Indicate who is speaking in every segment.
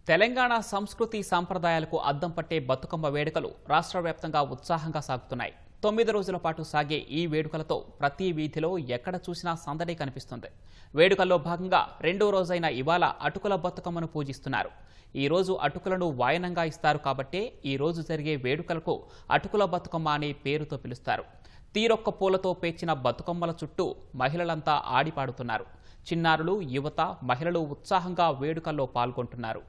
Speaker 1: తెలంగాణ సంస్కృతి సంప్రదాయాలకు అద్దం పట్టే బతుకమ్మ వేడుకలు రాష్ట్ర వ్యాప్తంగా ఉత్సాహంగా సాగుతున్నాయి. 9 రోజుల పాటు సాగే ఈ వేడుకలతో ప్రతి వీధిలో ఎక్కడ చూసినా సందడి కనిపిస్తుంది. వేడుకల్లో భాగంగా రెండో రోజైన ఇవాళ అటుకుల బతుకమ్మను పూజిస్తున్నారు. ఈ రోజు అటుకులను వాయనంగా ఇస్తారు కాబట్టే ఈ రోజు జరిగే వేడుకలకు అటుకుల బతుకమ్మ అనే పేరుతో పిలుస్తారు. తీరొక్క పూలతో పేర్చిన బతుకమ్మల చుట్టూ మహిళలంతా ఆడిపాడుతున్నారు. చిన్నారులు, యువత, మహిళలు ఉత్సాహంగా వేడుకల్లో పాల్గొంటున్నారు.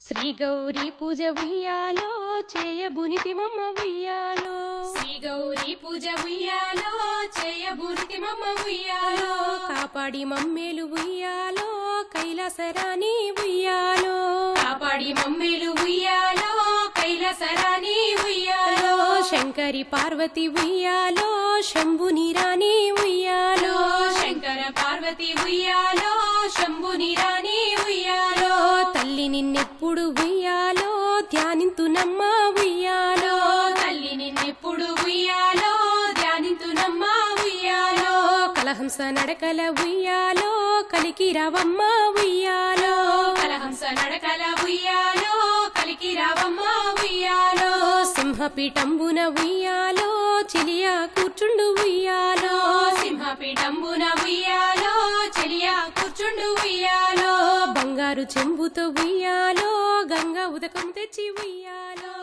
Speaker 2: శ్రీ గౌరీ పూజ ఉయ్యాలో చేయబునితిమమ్మ ఉయ్యాలో.
Speaker 3: శ్రీ గౌరీ పూజ ఉయ్యాలో చేయబునితిమమ్మ ఉయ్యాలో.
Speaker 2: కాపాడి మమ్మేలు ఉయ్యాలో కైలాసరాణి ఉయ్యాలో.
Speaker 3: కాపాడి మమ్మేలు ఉయ్యాలో కైలాసరాణి ఉయ్యాలో.
Speaker 2: శంకరి పార్వతి ఉయ్యాలో శంభుని రాణి ఉయ్యాలో.
Speaker 3: శంకర పార్వతి ఉయ్యాలో శంభుని రాణి ఉయ్యాలో.
Speaker 2: తల్లి నిన్నెప్పుడు ఉయ్యాలో ధ్యానింతునమ్మ ఉయ్యాలో.
Speaker 3: తల్లి నిన్నెప్పుడు ఉయ్యాలో ధ్యానింతునమ్మ ఉయ్యాలో.
Speaker 2: కలహంస నడకల ఉయ్యాలో కలికి రావమ్మ ఉయ్యాలో.
Speaker 3: కలహంస నడకల ఉయ్యాలో కలికి రావమ్మ ఉయ్యాలో.
Speaker 2: సింహపీఠంబున ఉయ్యాలో చిలియా కూర్చుండు ఉయ్యాలో.
Speaker 3: సింహపీఠంబున ఉయ్యాలో చెలియా కూర్చుండు ఉయ్యాలో.
Speaker 2: బంగారు చెంబుతో ఉయ్యాలో గంగా ఉదకం తెచ్చి ఉయ్యాలో.